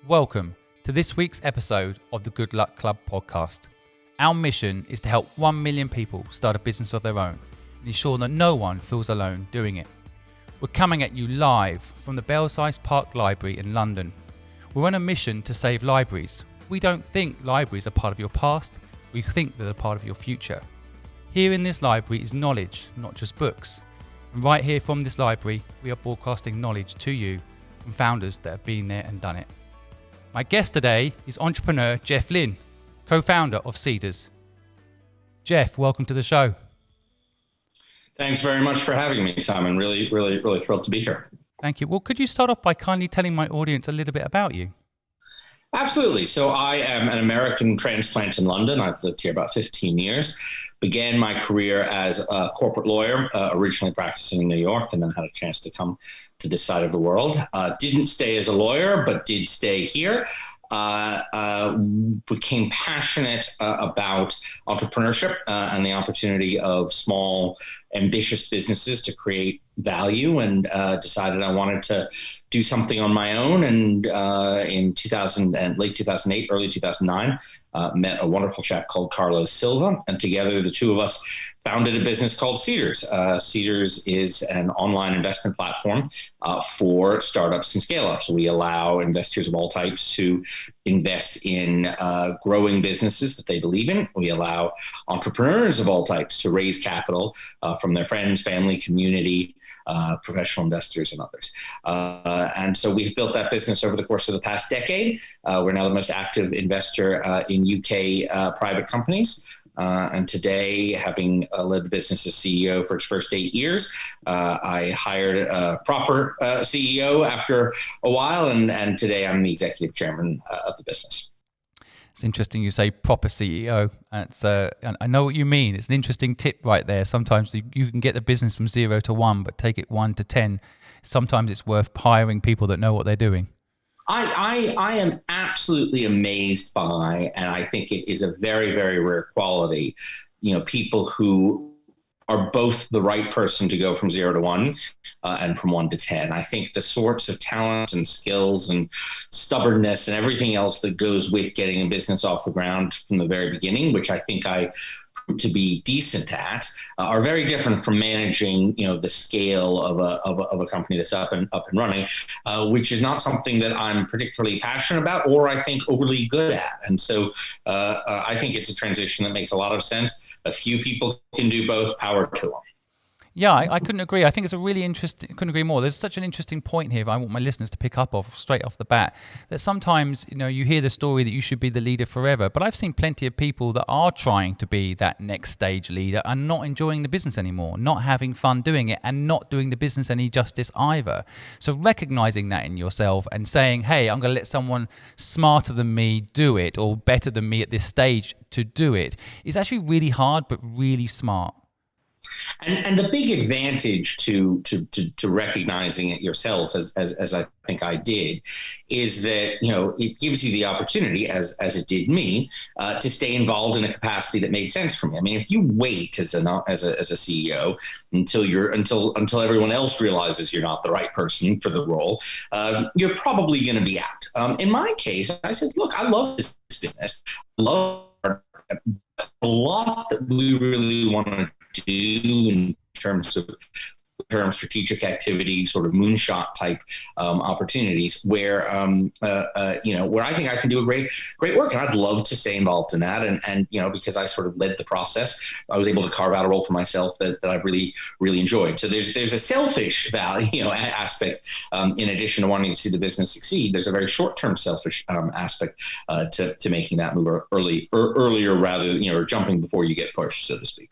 Welcome to this week's episode of the Good Luck Club podcast. Our mission is to help 1 million people start a business of their own and ensure that no one feels alone doing it. We're coming at you live from the Belsize Park Library in London. We're on a mission to save libraries. We don't think libraries are part of your past, we think they're a part of your future. Here in this library is knowledge, not just books. And right here from this library, we are broadcasting knowledge to you from founders that have been there and done it. My guest today is entrepreneur Jeff Lynn, co-founder of Seedrs. Jeff, welcome to the show. Thanks very much for having me, Simon. Really thrilled to be here. Thank you. Well, could you start off by kindly telling my audience a little bit about you? Absolutely. So I am an American transplant in London. I've lived here about 15 years. Began my career as a corporate lawyer, originally practicing in New York, and then had a chance to come to this side of the world. Didn't stay as a lawyer, but did stay here. Became passionate about entrepreneurship and the opportunity of small, ambitious businesses to create value, and decided I wanted to do something on my own. And in late 2008, early 2009, met a wonderful chap called Carlos Silva, and together the two of us founded a business called Seedrs. Seedrs is an online investment platform for startups and scaleups. We allow investors of all types to invest in growing businesses that they believe in. We allow entrepreneurs of all types to raise capital from their friends, family, community, professional investors, and others. And so we've built that business over the course of the past decade. We're now the most active investor in UK private companies. And today, having led the business as CEO for its first 8 years, I hired a proper CEO after a while, and today I'm the executive chairman of the business. It's interesting you say proper CEO. I know what you mean. It's an interesting tip right there. Sometimes you can get the business from 0 to 1, but take it 1 to 10. Sometimes it's worth hiring people that know what they're doing. I am absolutely amazed by, and I think it is a very, very rare quality, people who are both the right person to go from 0 to 1 and from 1 to 10. I think the sorts of talents and skills and stubbornness and everything else that goes with getting a business off the ground from the very beginning, which I think I proved to be decent at, are very different from managing, the scale of a company that's up and running, which is not something that I'm particularly passionate about or I think overly good at. And so I think it's a transition that makes a lot of sense. A few people can do both. Power to them. Yeah, I couldn't agree. I think it's a really interesting, couldn't agree more. There's such an interesting point here I want my listeners to pick up off straight off the bat, that sometimes, you hear the story that you should be the leader forever, but I've seen plenty of people that are trying to be that next stage leader and not enjoying the business anymore, not having fun doing it, and not doing the business any justice either. So recognizing that in yourself and saying, hey, I'm going to let someone smarter than me do it, or better than me at this stage to do it, is actually really hard, but really smart. And the big advantage to recognizing it yourself, as I think I did, is that it gives you the opportunity, as it did me, to stay involved in a capacity that made sense for me. I mean, if you wait as a CEO until everyone else realizes you're not the right person for the role, you're probably going to be out. In my case, I said, look, I love this business. I love a lot that we really want to do in terms of strategic activity, sort of moonshot type opportunities, where where I think I can do a great work, and I'd love to stay involved in that. And because I sort of led the process, I was able to carve out a role for myself that I've really enjoyed. So there's a selfish value aspect in addition to wanting to see the business succeed. There's a very short-term selfish aspect to making that move earlier rather or jumping before you get pushed, so to speak.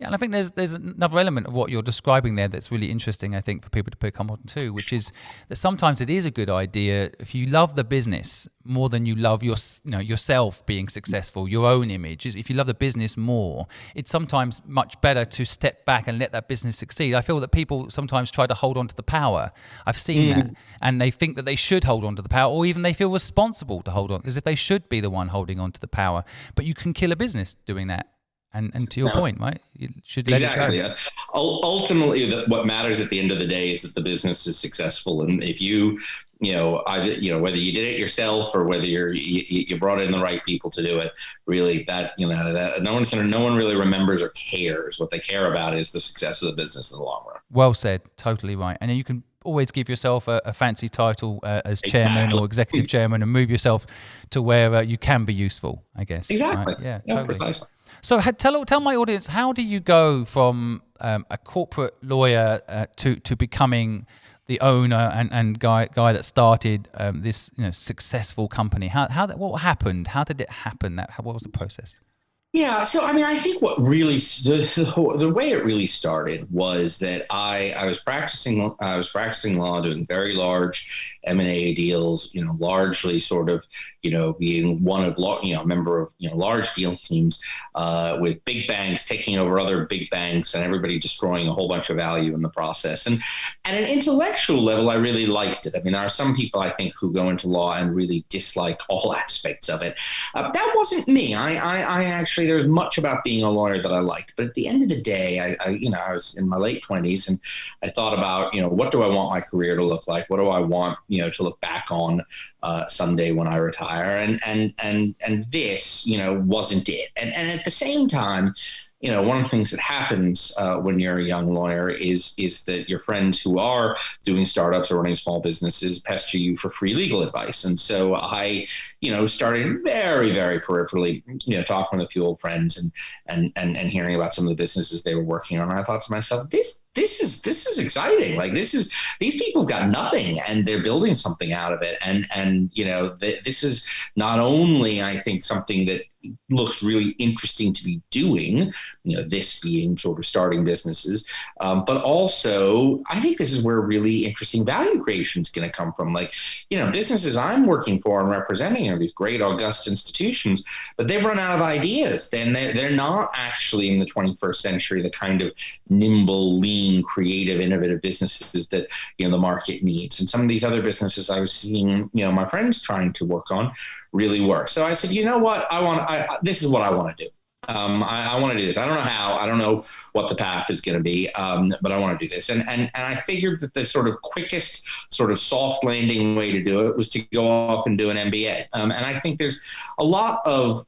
Yeah, and I think there's another element of what you're describing there that's really interesting, I think, for people to pick up on too, which is that sometimes it is a good idea, if you love the business more than you love yourself being successful, your own image. If you love the business more, it's sometimes much better to step back and let that business succeed. I feel that people sometimes try to hold on to the power. I've seen that, and they think that they should hold on to the power, or even they feel responsible to hold on, as if they should be the one holding on to the power. But you can kill a business doing that. And to your point, right? You should let Exactly. it go. Ultimately, what matters at the end of the day is that the business is successful. And if you, either, whether you did it yourself or whether you brought in the right people to do it, really that no one really remembers or cares. What they care about is the success of the business in the long run. Well said. Totally right. And you can always give yourself a fancy title as chairman or executive chairman and move yourself to where you can be useful, I guess. Exactly. Right? Yeah, totally. Precisely. So tell my audience, how do you go from a corporate lawyer to becoming the owner and guy that started this successful company? What happened? How did it happen? What was the process? Yeah, so I think what really the way it really started was that I was practicing law, doing very large M&A deals, largely sort of being one of member of large deal teams with big banks taking over other big banks and everybody destroying a whole bunch of value in the process. And at an intellectual level, I really liked it. I mean, there are some people I think who go into law and really dislike all aspects of it. That wasn't me. I actually, there's much about being a lawyer that I liked, but at the end of the day, I was in my late 20s and I thought about, what do I want my career to look like? What do I want, to look back on someday when I retire? And this, wasn't it. And at the same time, one of the things that happens when you're a young lawyer is that your friends who are doing startups or running small businesses pester you for free legal advice. And so I, started very, very peripherally, talking with a few old friends and hearing about some of the businesses they were working on. And I thought to myself, this is exciting. Like these people have got nothing and they're building something out of it. And this is not only, I think, something that looks really interesting to be doing, this being sort of starting businesses, but also I think this is where really interesting value creation is going to come from. Like, businesses I'm working for and representing are these great august institutions, but they've run out of ideas. Then they're not actually in the 21st century the kind of nimble, lean, creative, innovative businesses that the market needs. And some of these other businesses I was seeing, my friends trying to work on really work. So I said, you know what, this is what I want to do. I want to do this. I don't know how. I don't know what the path is going to be, but I want to do this. And I figured that the sort of quickest, sort of soft landing way to do it was to go off and do an MBA. And I think there's a lot of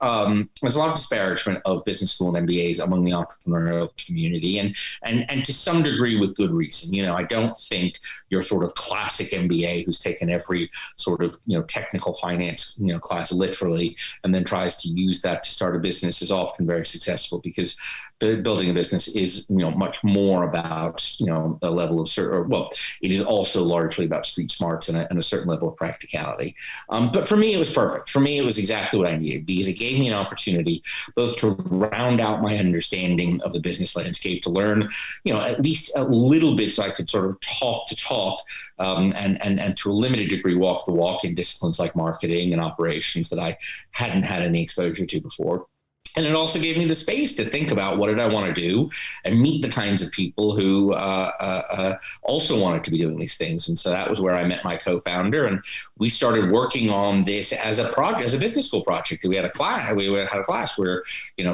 disparagement of business school and MBAs among the entrepreneurial community, and to some degree with good reason. I don't think your sort of classic MBA who's taken every sort of technical finance class literally and then tries to use that to start a business is often very successful, because building a business is much more about a level of it is also largely about street smarts and a certain level of practicality. But for me, it was perfect. For me, it was exactly what I needed, because it gave me an opportunity both to round out my understanding of the business landscape, to learn at least a little bit, so I could sort of talk the talk, and to a limited degree walk the walk in disciplines like marketing and operations that I hadn't had any exposure to before. And it also gave me the space to think about what did I want to do and meet the kinds of people who also wanted to be doing these things. And so that was where I met my co-founder, and we started working on this as a project, as a business school project. We had a class. Where,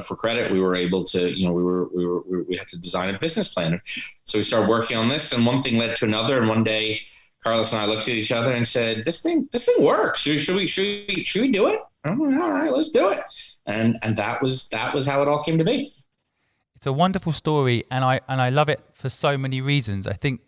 for credit, we were able to, we had to design a business plan. So we started working on this, and one thing led to another. And one day, Carlos and I looked at each other and said, "This thing works. Should we do it?" I'm like, all right, let's do it. And that was how it all came to be. It's a wonderful story, and I love it for so many reasons. I think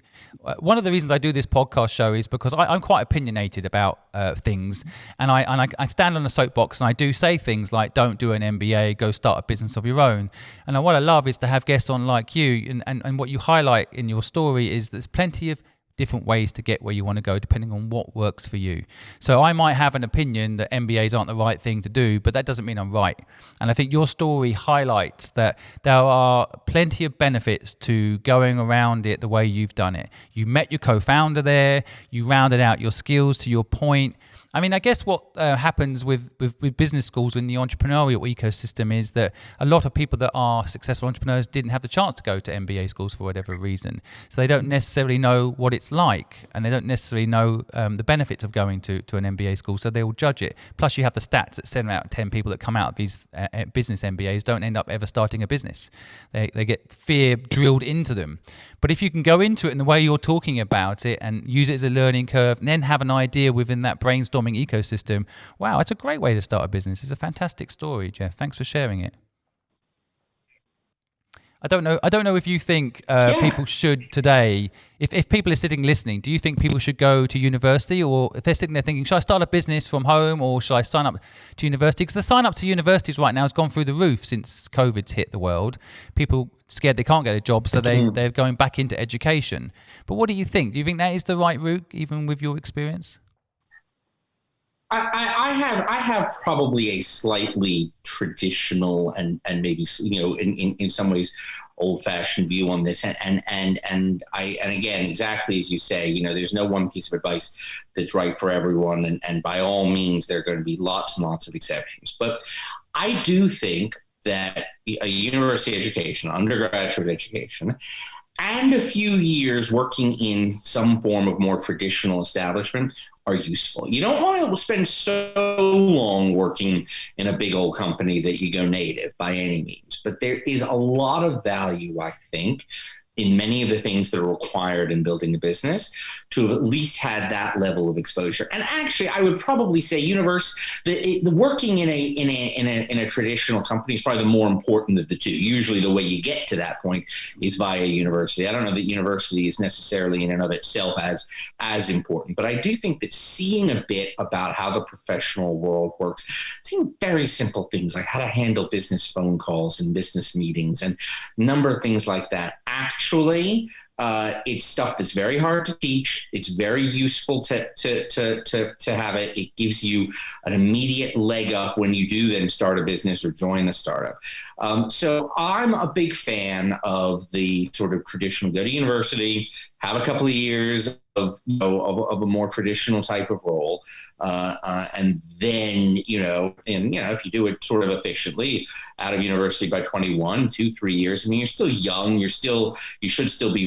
one of the reasons I do this podcast show is because I'm quite opinionated about things, and I stand on a soapbox and I do say things like, don't do an MBA, go start a business of your own. And what I love is to have guests on like you, and what you highlight in your story is there's plenty of different ways to get where you want to go depending on what works for you. So I might have an opinion that MBAs aren't the right thing to do, but that doesn't mean I'm right. And I think your story highlights that there are plenty of benefits to going around it the way you've done it. You met your co-founder there, you rounded out your skills to your point. I mean, I guess what happens with business schools in the entrepreneurial ecosystem is that a lot of people that are successful entrepreneurs didn't have the chance to go to MBA schools for whatever reason. So they don't necessarily know what it's it's like, and they don't necessarily know the benefits of going to an MBA school, so they will judge it. Plus, you have the stats that 7 out of 10 people that come out of these business MBAs don't end up ever starting a business. They get fear drilled into them. But if you can go into it in the way you're talking about it and use it as a learning curve, and then have an idea within that brainstorming ecosystem, wow, it's a great way to start a business. It's a fantastic story, Jeff. Thanks for sharing it. I don't know if you think people should today, if people are sitting listening, do you think people should go to university, or if they're sitting there thinking, should I start a business from home or should I sign up to university? Because the sign up to universities right now has gone through the roof since COVID's hit the world. People scared they can't get a job, so they're going back into education. But what do you think? Do you think that is the right route, even with your experience? I have probably a slightly traditional and maybe, in some ways old-fashioned view on this, and again, exactly as you say, there's no one piece of advice that's right for everyone, and by all means there are going to be lots and lots of exceptions. But I do think that a university education, undergraduate education, and a few years working in some form of more traditional establishment are useful. You don't want to spend so long working in a big old company that you go native by any means. But there is a lot of value, I think, in many of the things that are required in building a business to have at least had that level of exposure. And actually, I would probably say the working in a traditional company is probably the more important of the two. Usually the way you get to that point is via university. I don't know that university is necessarily in and of itself as important, but I do think that seeing a bit about how the professional world works, seeing very simple things like how to handle business phone calls and business meetings and a number of things like that, actually, it's stuff that's very hard to teach. It's very useful to have it. It gives you an immediate leg up when you do then start a business or join a startup. So I'm a big fan of the sort of traditional, go to university, have a couple of years of a more traditional type of role. And then, if you do it sort of efficiently, out of university by 21, 2-3 years, I mean, you're still young. You should still be,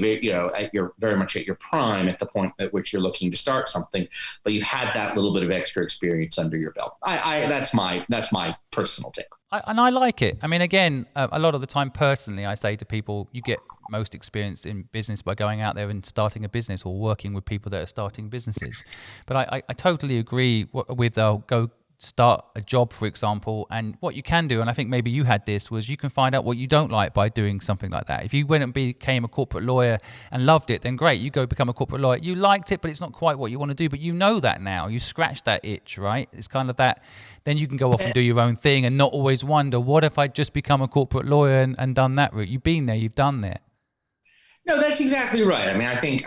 very much at your prime at the point at which you're looking to start something, but you've had that little bit of extra experience under your belt. That's my personal take. And I like it. I mean, again, a lot of the time, personally, I say to people, you get most experience in business by going out there and starting a business or working with people that are starting businesses. But I totally agree with go start a job, for example, and what you can do, and I think maybe you had this, was you can find out what you don't like by doing something like that. If you went and became a corporate lawyer and loved it, then great, you go become a corporate lawyer. You liked it, but it's not quite what you want to do, but you know that now. You scratched that itch, right? It's kind of that, then you can go off and do your own thing and not always wonder, what if I just become a corporate lawyer and done that route? You've been there, you've done that. No, that's exactly right. I mean, I think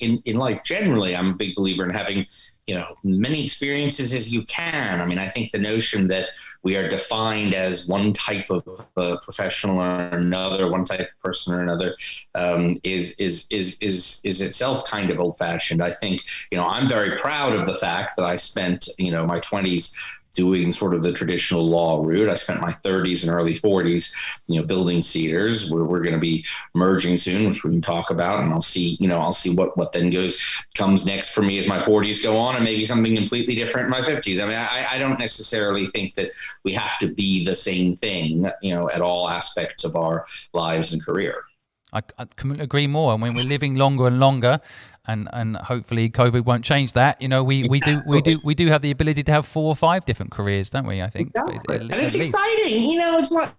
in life generally, I'm a big believer in having many experiences as you can. I mean, I think the notion that we are defined as one type of professional or another, one type of person or another, is itself kind of old-fashioned. I think, I'm very proud of the fact that I spent, my 20s doing sort of the traditional law route. I spent my 30s and early 40s, building Seedrs. We're going to be merging soon, which we can talk about, and I'll see what then comes next for me as my 40s go on, and maybe something completely different in my 50s. I mean, I don't necessarily think that we have to be the same thing, at all aspects of our lives and career. I couldn't agree more. I mean, we're living longer and longer, and hopefully COVID won't change that. We do have the ability to have 4 or 5 different careers, don't we? I think, exactly. And it's exciting. It's not.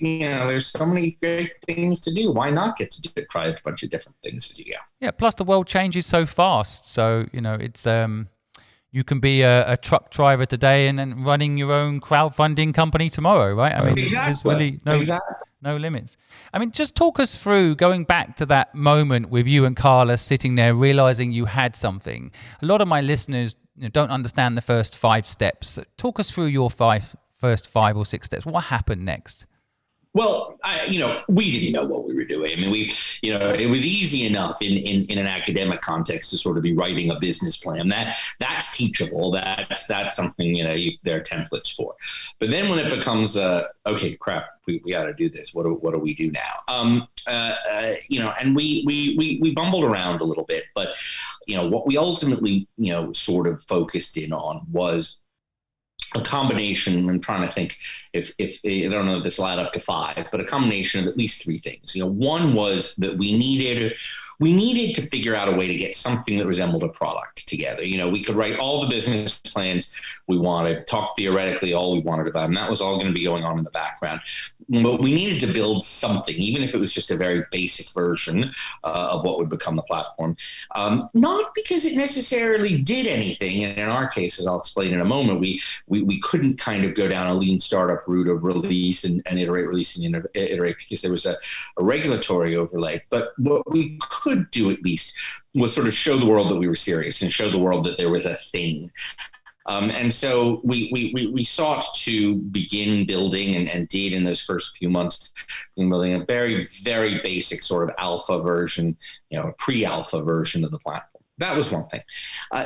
There's so many great things to do. Why not get to do it? Try a bunch of different things as you go. Yeah. Plus, the world changes so fast. So it's you can be a truck driver today and then running your own crowdfunding company tomorrow, right? I mean, there's really no limits. I mean, just talk us through going back to that moment with you and Carla sitting there realizing you had something. A lot of my listeners don't understand the first 5 steps. Talk us through your first 5 or 6 steps. What happened next? Well, we didn't know what we were doing. I mean, it was easy enough in an academic context to sort of be writing a business plan. That's teachable. That's something, there are templates for. But then when it becomes, okay, crap, we got to do this. What do we do now? And we bumbled around a little bit, but, what we ultimately, sort of focused in on was a combination. I'm trying to think if I don't know if this will add up to 5, but a combination of at least 3 things. One was that we needed to figure out a way to get something that resembled a product together. We could write all the business plans we wanted, talk theoretically all we wanted about, and that was all going to be going on in the background. But we needed to build something, even if it was just a very basic version of what would become the platform. Not because it necessarily did anything. And in our case, as I'll explain in a moment, we couldn't kind of go down a lean startup route of release and iterate, release and iterate, because there was a regulatory overlay. But what we could do at least was sort of show the world that we were serious and show the world that there was a thing. And so we sought to begin building and did in those first few months, building a very, very basic sort of alpha version, pre-alpha version of the platform. That was one thing.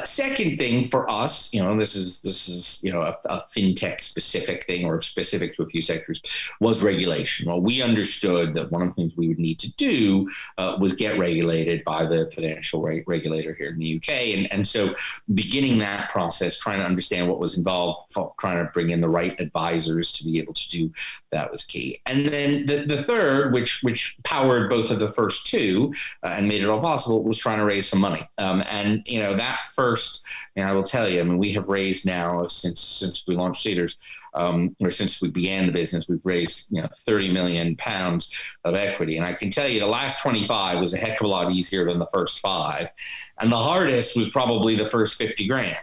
Second thing for us, this is a fintech specific thing or specific to a few sectors, was regulation. Well, we understood that one of the things we would need to do was get regulated by the financial regulator here in the UK. And so beginning that process, trying to understand what was involved, trying to bring in the right advisors to be able to do that was key. And then the third, which powered both of the first two and made it all possible, was trying to raise some money. And that first, I will tell you, I mean, we have raised now since we launched Seedrs, or since we began the business, we've raised 30 million pounds of equity. And I can tell you the last 25 was a heck of a lot easier than the first 5, and the hardest was probably the first 50 grand.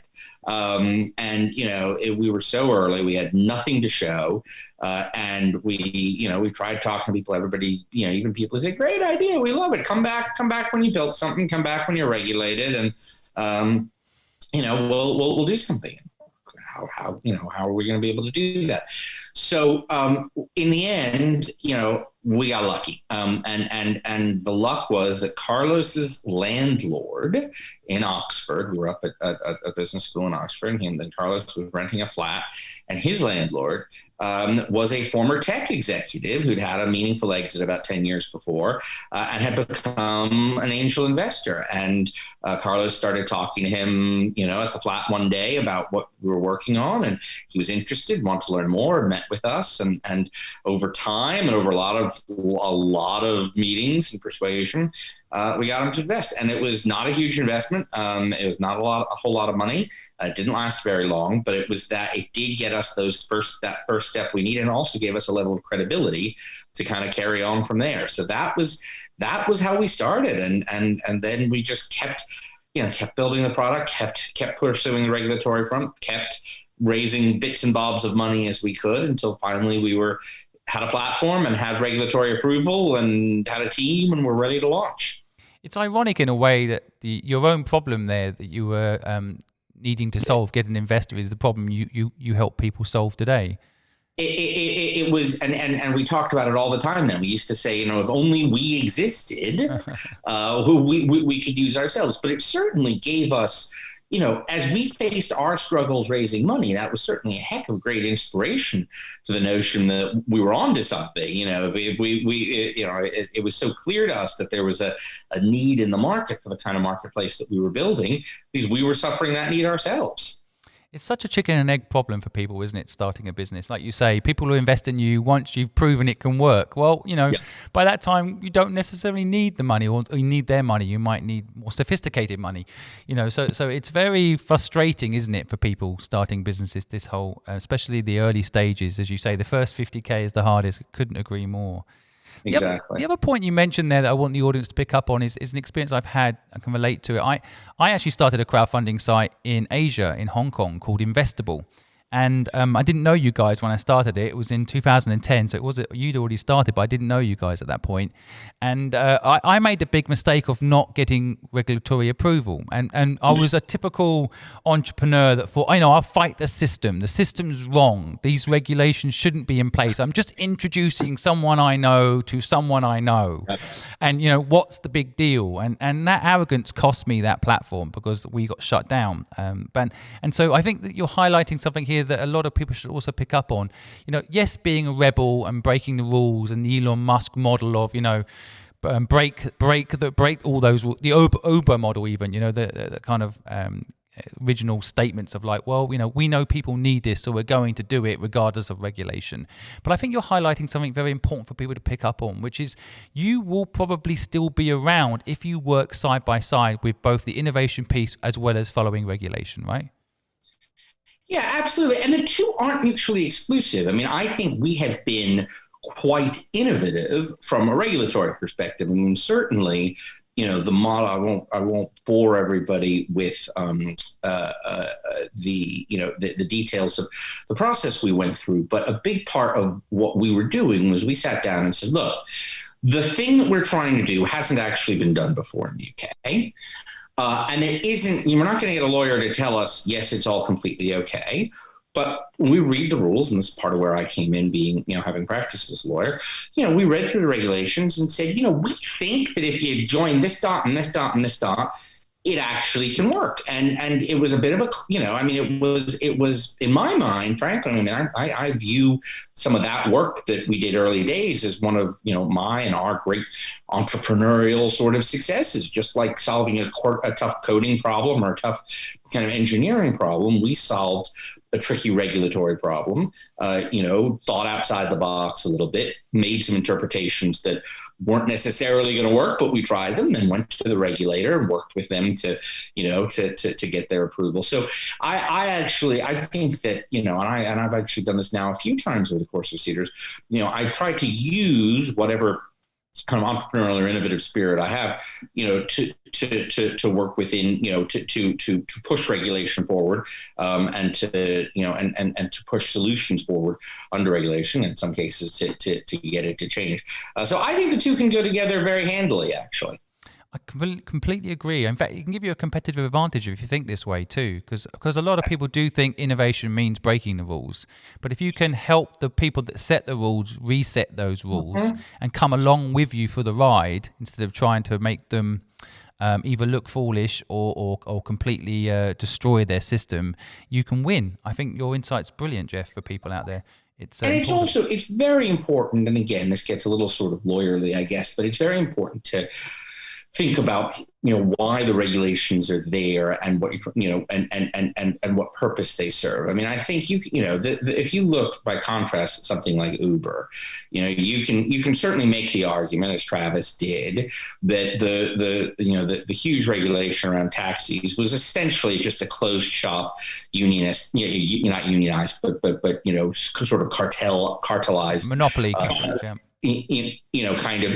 We were so early, we had nothing to show. And we tried talking to people, everybody, even people who say, great idea, we love it. Come back when you built something, come back when you're regulated. And, we'll do something. How are we going to be able to do that? So, in the end, we got lucky. And the luck was that Carlos's landlord in Oxford, we were up at a business school in Oxford, and Carlos was renting a flat, and his landlord was a former tech executive who'd had a meaningful exit about 10 years before and had become an angel investor. And Carlos started talking to him, at the flat one day about what we were working on, and he was interested, wanted to learn more, met with us, and over time and over a lot of meetings and persuasion, we got him to invest. And it was not a huge investment. It was not a whole lot of money. It didn't last very long, but it did get us that first step we needed, and also gave us a level of credibility to kind of carry on from there. So that was how we started. And then we just kept building the product, kept pursuing the regulatory front, kept raising bits and bobs of money as we could, until finally we had a platform and had regulatory approval and had a team and were ready to launch. It's ironic in a way that your own problem there that you were needing to solve, get an investor, is the problem you help people solve today. It was, and we talked about it all the time then. We used to say, if only we existed, we could use ourselves. But it certainly gave us, as we faced our struggles raising money, that was certainly a heck of great inspiration for the notion that we were onto something. It was so clear to us that there was a need in the market for the kind of marketplace that we were building, because we were suffering that need ourselves. It's such a chicken and egg problem for people, isn't it, starting a business? Like you say, people who invest in you once you've proven it can work. Well, By that time, you don't necessarily need the money, or you need their money. You might need more sophisticated money. So it's very frustrating, isn't it, for people starting businesses, this whole, especially the early stages. As you say, the first 50K is the hardest. Couldn't agree more. Exactly. The other point you mentioned there that I want the audience to pick up on is an experience I've had. I can relate to it. I actually started a crowdfunding site in Asia, in Hong Kong, called Investable. And I didn't know you guys when I started it. It was in 2010, so you'd already started, but I didn't know you guys at that point. And I made the big mistake of not getting regulatory approval. And I was a typical entrepreneur that thought, I'll fight the system. The system's wrong. These regulations shouldn't be in place. I'm just introducing someone I know to someone I know. And, what's the big deal? And that arrogance cost me that platform because we got shut down. And so I think that you're highlighting something here that a lot of people should also pick up on. Yes, being a rebel and breaking the rules and the Elon Musk model of, break all those, the Uber model even, the kind of original statements of like, well, we know people need this, so we're going to do it regardless of regulation. But I think you're highlighting something very important for people to pick up on, which is you will probably still be around if you work side by side with both the innovation piece as well as following regulation, right? Yeah, absolutely. And the two aren't mutually exclusive. I mean, I think we have been quite innovative from a regulatory perspective. I mean, certainly, the model, I won't bore everybody with the details of the process we went through. But a big part of what we were doing was we sat down and said, look, the thing that we're trying to do hasn't actually been done before in the UK. And there isn't, we're not going to get a lawyer to tell us, yes, it's all completely okay. But when we read the rules, and this is part of where I came in being, having practiced as a lawyer, we read through the regulations and said, we think that if you join this dot and this dot and this dot, it actually can work. And it was a bit of a, it was in my mind, frankly, I view some of that work that we did early days as one of, my and our great entrepreneurial sort of successes, just like solving a tough coding problem or a tough kind of engineering problem. We solved a tricky regulatory problem, thought outside the box a little bit, made some interpretations that weren't necessarily going to work, but we tried them and went to the regulator and worked with them to get their approval. So I think that, and I've actually done this now a few times over the course of Seedrs, I try to use whatever kind of entrepreneurial or innovative spirit I have, to work within, to push regulation forward, and to, and to push solutions forward under regulation, in some cases to get it to change. So I think the two can go together very handily, actually. I completely agree. In fact, it can give you a competitive advantage if you think this way too, because a lot of people do think innovation means breaking the rules. But if you can help the people that set the rules reset those rules and come along with you for the ride instead of trying to make them either look foolish or completely destroy their system, you can win. I think your insight's brilliant, Jeff, for people out there. It's very important. And again, this gets a little sort of lawyerly, I guess, but it's very important to think about, why the regulations are there and what, and what purpose they serve. I mean, I think if you look by contrast at something like Uber, you can certainly make the argument, as Travis did, that the huge regulation around taxis was essentially just a closed shop unionist, not unionized, but sort of cartelized monopoly.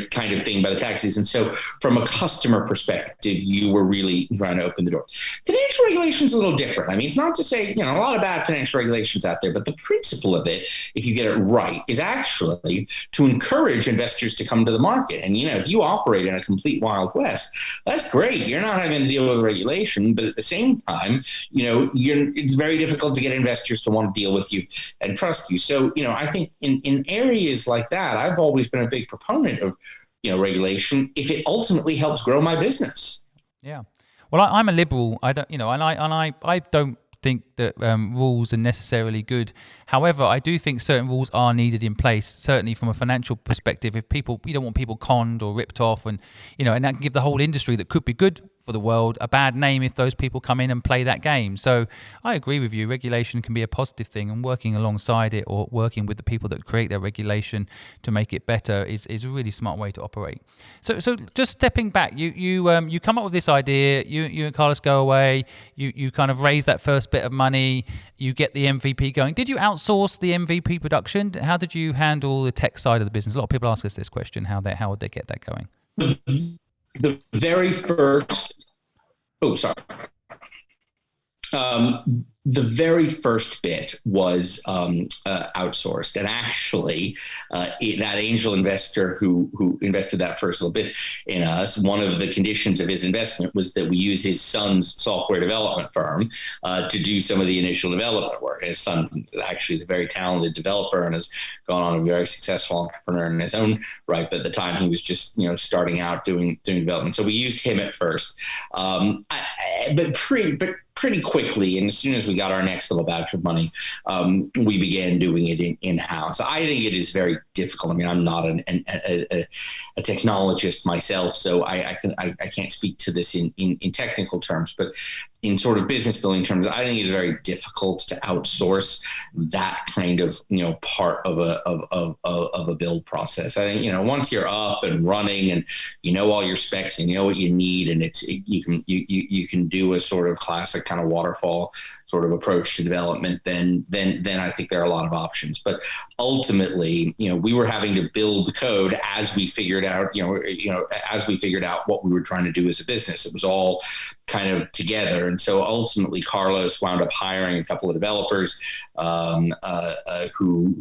Kind of thing by the taxis. And so from a customer perspective, you were really trying to open the door. Financial regulations a little different. I mean, it's not to say, a lot of bad financial regulations out there, but the principle of it, if you get it right, is actually to encourage investors to come to the market. And, if you operate in a complete Wild West, that's great. You're not having to deal with regulation, but at the same time, it's very difficult to get investors to want to deal with you and trust you. So, I think in areas like that, I've always been a big proponent of, regulation if it ultimately helps grow my business. Yeah. Well, I'm a liberal. I don't, I don't think that rules are necessarily good. However, I do think certain rules are needed in place, certainly from a financial perspective. If we don't want people conned or ripped off, and and that can give the whole industry that could be good for the world a bad name if those people come in and play that game. So I agree with you. Regulation can be a positive thing, and working alongside it or working with the people that create their regulation to make it better is a really smart way to operate. So just stepping back, you come up with this idea. You and Carlos go away. You kind of raise that first bit of money. You get the MVP going. Did you outsource the MVP production? How did you handle the tech side of the business? A lot of people ask us this question: how would they get that going? The very first. Oh, sorry. The very first bit was outsourced, and actually, that angel investor who invested that first little bit in us, one of the conditions of his investment was that we use his son's software development firm to do some of the initial development work. His son is actually a very talented developer and has gone on a very successful entrepreneur in his own right. But at the time, he was just starting out doing development. So we used him at first, but pretty quickly, and as soon as we got our next little batch of money, we began doing it in-house. I think it is very difficult. I mean, I'm not a technologist myself, so I can't speak to this in technical terms, but in sort of business building terms, I think it's very difficult to outsource that kind of part of a build process. I think once you're up and running and all your specs and what you need, and you can do a sort of classic kind of waterfall sort of approach to development, then I think there are a lot of options. But ultimately, we were having to build the code as we figured out what we were trying to do as a business. It was all kind of together. And so ultimately Carlos wound up hiring a couple of developers who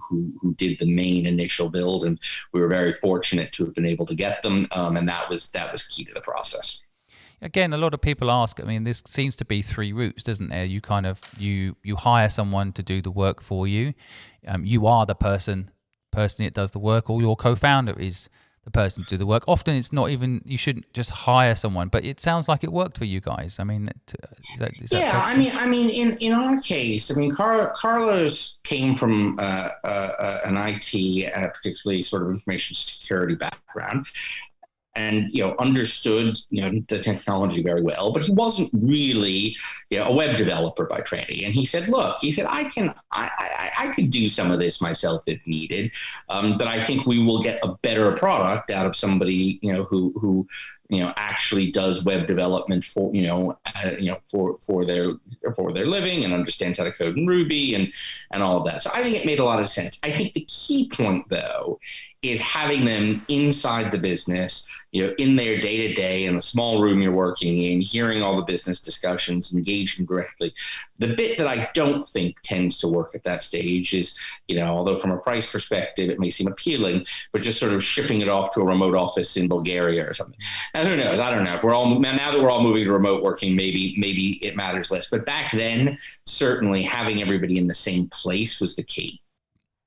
did the main initial build. And we were very fortunate to have been able to get them. And that was key to the process. Again, a lot of people ask, I mean, this seems to be three routes, doesn't there? You kind of, you hire someone to do the work for you. You are the person that does the work, or your co-founder is the person to do the work. Often it's not even, you shouldn't just hire someone, but it sounds like it worked for you guys. I mean, is that I mean, in our case, I mean, Carlos came from an IT, particularly sort of information security background, and understood the technology very well, but he wasn't really a web developer by training. And he said, I could do some of this myself if needed, but I think we will get a better product out of somebody who actually does web development for their living and understands how to code in Ruby and all of that. So I think it made a lot of sense. I think the key point though is having them inside the business, in their day-to-day, in the small room you're working in, hearing all the business discussions, engaging directly. The bit that I don't think tends to work at that stage is, although from a price perspective, it may seem appealing, but just sort of shipping it off to a remote office in Bulgaria or something. Now, who knows? I don't know. Now that we're all moving to remote working, maybe it matters less. But back then, certainly having everybody in the same place was the key.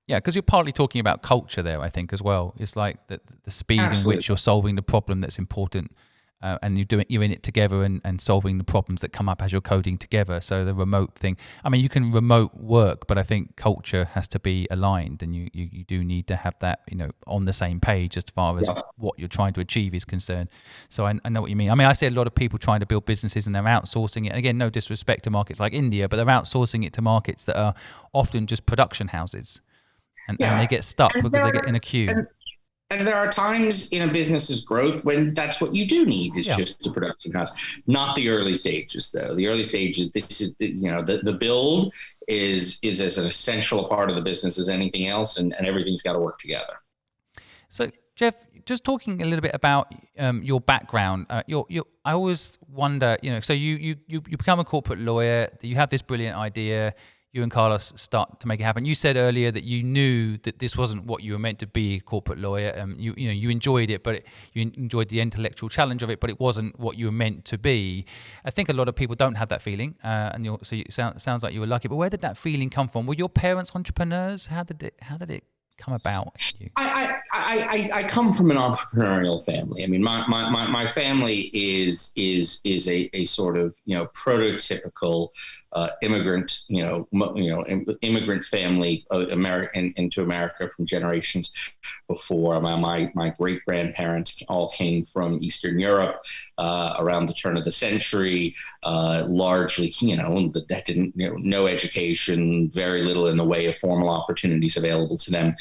Yeah, because you're partly talking about culture there, I think, as well. It's like the speed Absolutely. in which you're solving the problem that's important, and you're in it together and solving the problems that come up as you're coding together. So the remote thing, I mean, you can remote work, but I think culture has to be aligned, and you do need to have that, on the same page as far as what you're trying to achieve is concerned. So I know what you mean. I mean, I see a lot of people trying to build businesses and they're outsourcing it. Again, no disrespect to markets like India, but they're outsourcing it to markets that are often just production houses. And they get stuck because they get in a queue. And there are times in a business's growth when that's what you do need is just a production house. Not the early stages, though. The early stages, this is the build is as an essential part of the business as anything else, and everything's got to work together. So, Jeff, just talking a little bit about your background. I always wonder, so you become a corporate lawyer. You have this brilliant idea. You and Carlos start to make it happen. You said earlier that you knew that this wasn't what you were meant to be, a corporate lawyer. You enjoyed it, but you enjoyed the intellectual challenge of it, but it wasn't what you were meant to be. I think a lot of people don't have that feeling, so it sounds like you were lucky. But where did that feeling come from? Were your parents entrepreneurs? How did it come about? I come from an entrepreneurial family. I mean, my family is a sort of prototypical immigrant immigrant family into America from generations before. My great grandparents all came from Eastern Europe around the turn of the century. Largely, that didn't no education, very little in the way of formal opportunities available to them.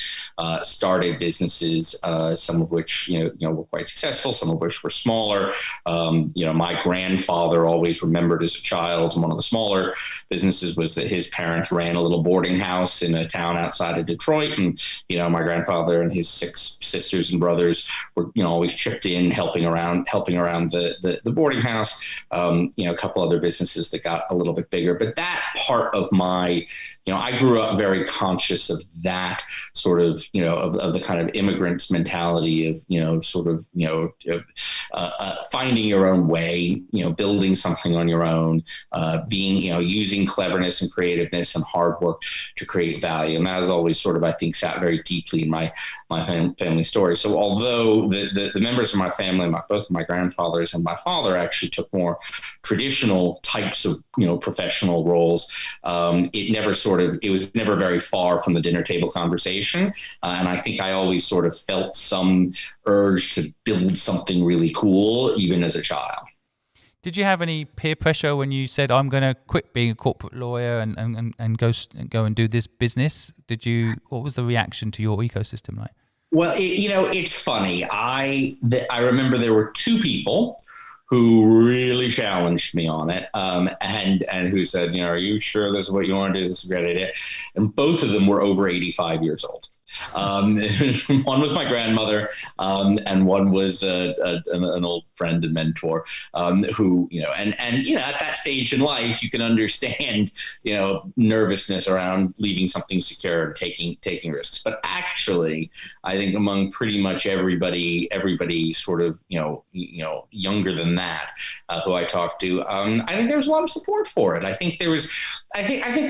Started businesses, some of which were quite successful, some of which were smaller. My grandfather always remembered as a child one of the smaller businesses was that his parents ran a little boarding house in a town outside of Detroit. And, my grandfather and his 6 sisters and brothers were, always chipped in, helping around the boarding house. A couple other businesses that got a little bit bigger. But that part of my, I grew up very conscious of that sort of, of the kind of immigrant's mentality of, finding your own way, building something on your own, being, using cleverness and creativeness and hard work to create value. And that has always sort of, I think, sat very deeply in my family story. So although the members of my family, both my grandfathers and my father actually took more traditional types of, professional roles, it was never very far from the dinner table conversation. And I think I always sort of felt some urge to build something really cool, even as a child. Did you have any peer pressure when you said, I'm going to quit being a corporate lawyer and go and do this business? What was the reaction to your ecosystem like? Well, it's funny. I remember there were 2 people who really challenged me on it, and who said, are you sure this is what you want to do? This is a great idea. And both of them were over 85 years old. One was my grandmother, and one was an old friend and mentor, who, and at that stage in life, you can understand, nervousness around leaving something secure and taking risks. But actually, I think among pretty much everybody sort of, younger than that, who I talked to, I think there was a lot of support for it. I think there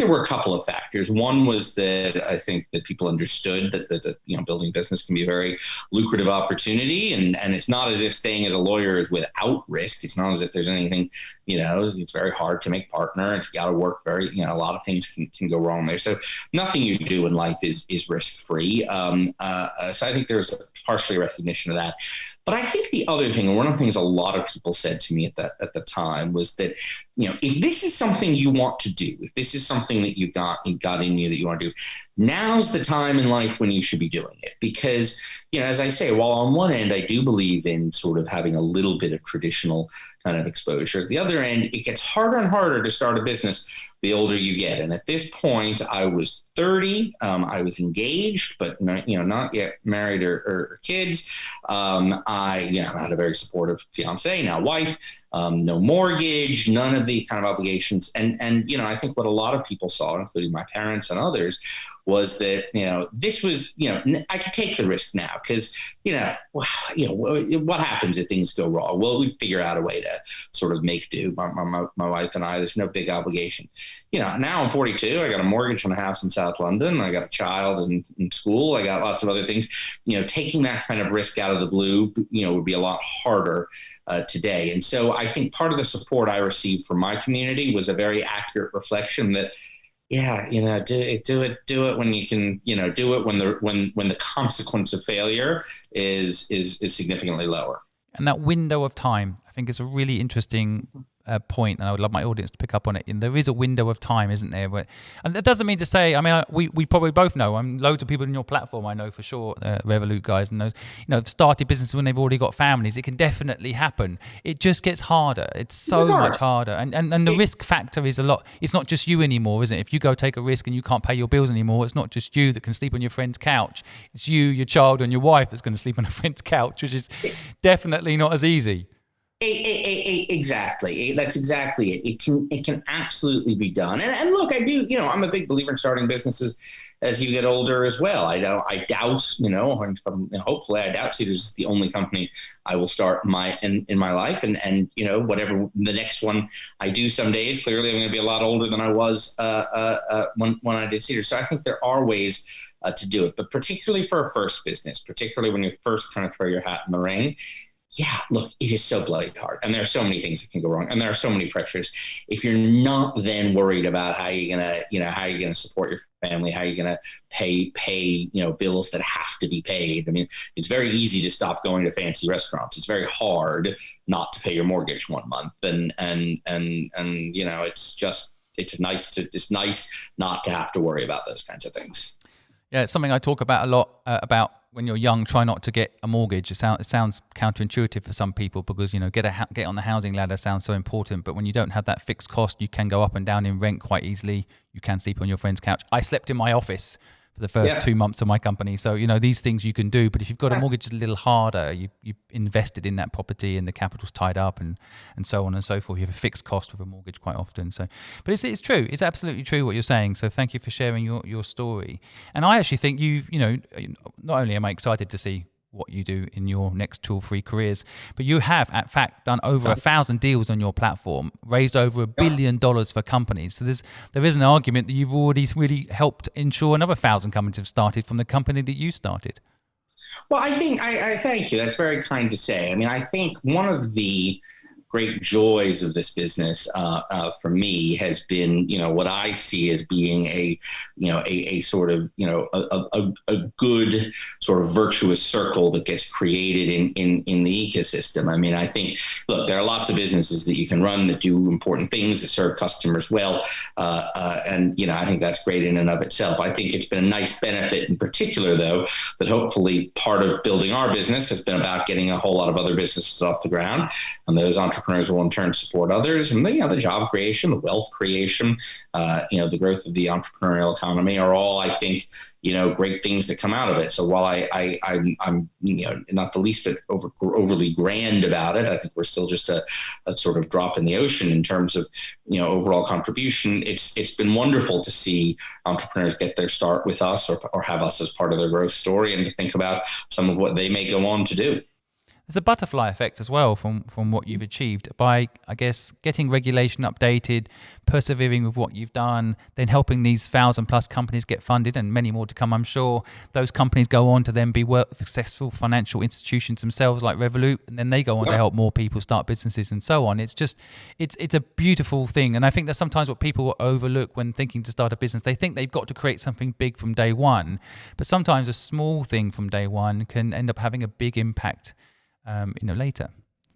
were a couple of factors. One was that I think that people understood that building business can be a very lucrative opportunity, and it's not as if staying as a lawyer is without risk. It's not as if there's anything, it's very hard to make partner. It's got to work very, a lot of things can go wrong there. So nothing you do in life is risk free. So I think there's partially a recognition of that. But I think the other thing, and one of the things a lot of people said to me at the time, was that, if this is something you want to do, if this is something that you got in you that you want to do, now's the time in life when you should be doing it. Because, as I say, while on one end, I do believe in sort of having a little bit of traditional kind of exposure, at the other end, it gets harder and harder to start a business the older you get. And at this point, I was 30. I was engaged, but not yet married or kids. I had a very supportive fiance, now wife, no mortgage, none of the kind of obligations. And I think what a lot of people saw, including my parents and others, was that, this was, I could take the risk now because, what happens if things go wrong? Well, we figure out a way to sort of make do. My wife and I, there's no big obligation. Now I'm 42. I got a mortgage on a house in South London. I got a child in school. I got lots of other things. Taking that kind of risk out of the blue, would be a lot harder today. And so I think part of the support I received from my community was a very accurate reflection that, do it when you can, do it when the consequence of failure is significantly lower. And that window of time, I think, is a really interesting point, and I would love my audience to pick up on it. And there is a window of time, isn't there? And that doesn't mean to say, we probably both know. Loads of people in your platform, I know for sure, Revolut guys, and those, have started businesses when they've already got families. It can definitely happen. It just gets harder. It's so much harder, and the risk factor is a lot. It's not just you anymore, is it? If you go take a risk and you can't pay your bills anymore, it's not just you that can sleep on your friend's couch. It's you, your child, and your wife that's going to sleep on a friend's couch, which is definitely not as easy. Exactly. That's exactly it. It can absolutely be done. And look, I do, I'm a big believer in starting businesses as you get older as well. I doubt, hopefully I doubt Seedrs is the only company I will start in my life. And whatever the next one I do some days, clearly I'm going to be a lot older than I was when I did Seedrs. So I think there are ways to do it, but particularly for a first business, particularly when you first kind of throw your hat in the ring. Yeah, look, it is so bloody hard. And there are so many things that can go wrong. And there are so many pressures. If you're not then worried about how you're going to support your family, how you're going to pay, bills that have to be paid. I mean, it's very easy to stop going to fancy restaurants. It's very hard not to pay your mortgage one month. And it's nice not to have to worry about those kinds of things. Yeah, it's something I talk about a lot, about when you're young, try not to get a mortgage. It sounds counterintuitive for some people because, get on the housing ladder sounds so important. But when you don't have that fixed cost, you can go up and down in rent quite easily. You can sleep on your friend's couch. I slept in my office for the first 2 months of my company. So, these things you can do. But if you've got a mortgage, it's a little harder. You've invested in that property and the capital's tied up and so on and so forth. You have a fixed cost with a mortgage quite often. So, but it's true. It's absolutely true what you're saying. So thank you for sharing your story. And I actually think not only am I excited to see what you do in your next 2 or 3 careers, but you have, in fact, done over 1,000 deals on your platform, raised over $1 billion for companies. So there is an argument that you've already really helped ensure another 1,000 companies have started from the company that you started. Well, I think I thank you. That's very kind to say. I mean, I think one of the great joys of this business for me has been, what I see as being a sort of, a good sort of virtuous circle that gets created in the ecosystem. I mean, I think, look, there are lots of businesses that you can run that do important things that serve customers well. And, I think that's great in and of itself. I think it's been a nice benefit in particular, though, that hopefully part of building our business has been about getting a whole lot of other businesses off the ground. And those entrepreneurs will in turn support others, and the job creation, the wealth creation, the growth of the entrepreneurial economy are all, I think, great things that come out of it. So while I'm not the least bit overly grand about it, I think we're still just a sort of drop in the ocean in terms of overall contribution. It's been wonderful to see entrepreneurs get their start with us or have us as part of their growth story, and to think about some of what they may go on to do. There's a butterfly effect as well from what you've achieved by, I guess, getting regulation updated, persevering with what you've done, then helping these 1,000+ companies get funded, and many more to come, I'm sure. Those companies go on to then be successful financial institutions themselves, like Revolut, and then they go on to help more people start businesses and so on. It's just, it's a beautiful thing. And I think that's sometimes what people overlook when thinking to start a business. They think they've got to create something big from day one, but sometimes a small thing from day one can end up having a bbig impact later.